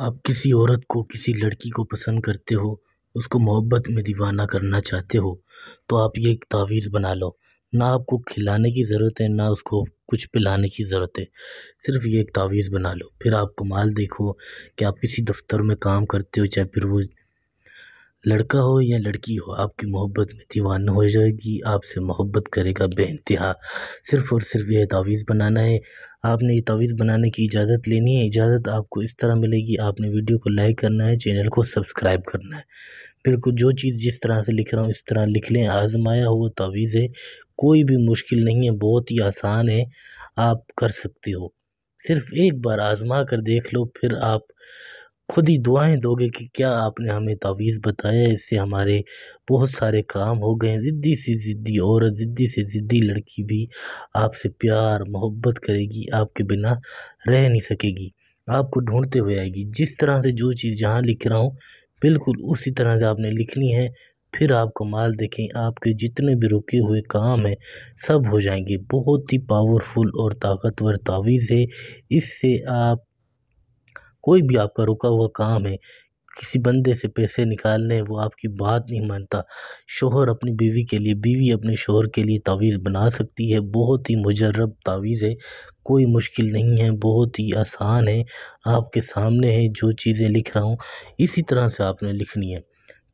آپ کسی عورت کو کسی لڑکی کو پسند کرتے ہو، اس کو محبت میں دیوانہ کرنا چاہتے ہو تو آپ یہ ایک تعویذ بنا لو۔ نہ آپ کو کھلانے کی ضرورت ہے، نہ اس کو کچھ پلانے کی ضرورت ہے، صرف یہ ایک تعویذ بنا لو۔ پھر آپ کمال دیکھو کہ آپ کسی دفتر میں کام کرتے ہو، چاہے پھر وہ لڑکا ہو یا لڑکی ہو، آپ کی محبت میں دیوانہ ہو جائے گی، آپ سے محبت کرے گا بے انتہا۔ صرف اور صرف یہ تعویذ بنانا ہے۔ آپ نے یہ تعویذ بنانے کی اجازت لینی ہے۔ اجازت آپ کو اس طرح ملے گی، آپ نے ویڈیو کو لائک کرنا ہے، چینل کو سبسکرائب کرنا ہے۔ بالکل جو چیز جس طرح سے لکھ رہا ہوں اس طرح لکھ لیں۔ آزمایا ہوا تعویذ ہے، کوئی بھی مشکل نہیں ہے، بہت ہی آسان ہے، آپ کر سکتے ہو۔ صرف ایک بار آزما کر دیکھ لو، پھر آپ خود ہی دعائیں دو گے کہ کیا آپ نے ہمیں تعویذ بتایا، اس سے ہمارے بہت سارے کام ہو گئے ہیں۔ ضدی سی ضدی عورت، ضدی سے ضدی لڑکی بھی آپ سے پیار محبت کرے گی، آپ کے بنا رہ نہیں سکے گی، آپ کو ڈھونڈتے ہوئے آئے گی۔ جس طرح سے جو چیز جہاں لکھ رہا ہوں بالکل اسی طرح سے آپ نے لکھنی ہے۔ پھر آپ کمال دیکھیں، آپ کے جتنے بھی رکے ہوئے کام ہیں سب ہو جائیں گے۔ بہت ہی پاورفل اور طاقتور تعویذ ہے۔ اس سے آپ کوئی بھی آپ کا رکا ہوا کام ہے، کسی بندے سے پیسے نکالنے، وہ آپ کی بات نہیں مانتا، شوہر اپنی بیوی کے لیے، بیوی اپنے شوہر کے لیے تعویذ بنا سکتی ہے۔ بہت ہی مجرب تعویذ ہے، کوئی مشکل نہیں ہے، بہت ہی آسان ہے۔ آپ کے سامنے ہے، جو چیزیں لکھ رہا ہوں اسی طرح سے آپ نے لکھنی ہے۔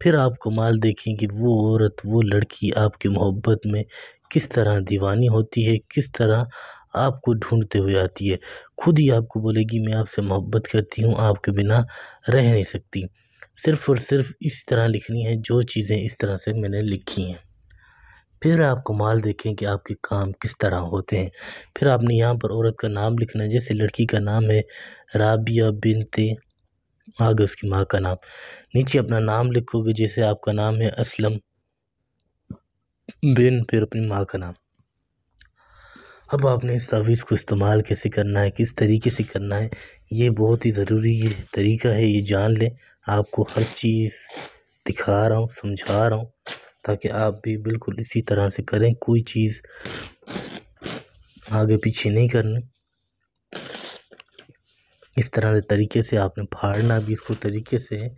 پھر آپ کمال دیکھیں کہ وہ عورت، وہ لڑکی آپ کی محبت میں کس طرح دیوانی ہوتی ہے، کس طرح آپ کو ڈھونڈتے ہوئے آتی ہے، خود ہی آپ کو بولے گی میں آپ سے محبت کرتی ہوں، آپ کے بنا رہ نہیں سکتی۔ صرف اور صرف اس طرح لکھنی ہے، جو چیزیں اس طرح سے میں نے لکھی ہیں۔ پھر آپ کمال دیکھیں کہ آپ کے کام کس طرح ہوتے ہیں۔ پھر آپ نے یہاں پر عورت کا نام لکھنا ہے، جیسے لڑکی کا نام ہے رابعہ بنت، آگے اس کی ماں کا نام، نیچے اپنا نام لکھو گے، جیسے آپ کا نام ہے اسلم بن، پھر اپنی ماں کا نام۔ اب آپ نے اس تعویذ کو استعمال کیسے کرنا ہے، کس طریقے سے کرنا ہے، یہ بہت ہی ضروری طریقہ ہے، یہ جان لیں۔ آپ کو ہر چیز دکھا رہا ہوں، سمجھا رہا ہوں، تاکہ آپ بھی بالکل اسی طرح سے کریں، کوئی چیز آگے پیچھے نہیں کرنی۔ اس طرح کے طریقے سے آپ نے پھاڑنا بھی اس کو طریقے سے ہے،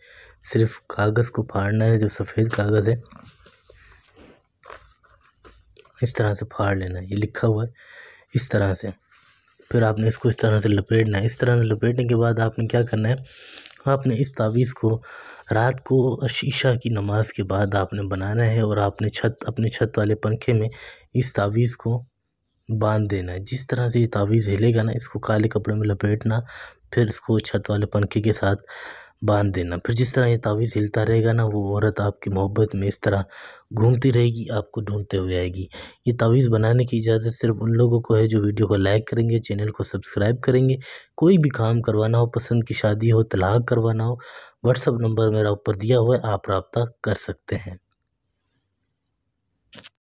صرف کاغذ کو پھاڑنا ہے، جو سفید کاغذ ہے اس طرح سے پھاڑ لینا ہے، یہ لکھا ہوا ہے اس طرح سے۔ پھر آپ نے اس کو اس طرح سے لپیٹنا ہے۔ اس طرح سے لپیٹنے کے بعد آپ نے کیا کرنا ہے، آپ نے اس تعویذ کو رات کو عشاء کی نماز کے بعد آپ نے بنانا ہے، اور آپ نے اپنے چھت والے پنکھے میں اس تعویذ کو باندھ دینا ہے۔ جس طرح سے یہ تعویذ ہلے گا نا، اس کو کالے کپڑے میں لپیٹنا، پھر اس کو چھت والے پنکھے کے ساتھ باندھ دینا۔ پھر جس طرح یہ تعویذ ہلتا رہے گا نا، وہ عورت آپ کی محبت میں اس طرح گھومتی رہے گی، آپ کو ڈھونڈتے ہوئے آئے گی۔ یہ تعویذ بنانے کی اجازت صرف ان لوگوں کو ہے جو ویڈیو کو لائک کریں گے، چینل کو سبسکرائب کریں گے۔ کوئی بھی کام کروانا ہو، پسند کی شادی ہو، طلاق کروانا ہو، واٹس ایپ نمبر میرا اوپر دیا ہوا ہے، آپ رابطہ کر سکتے ہیں۔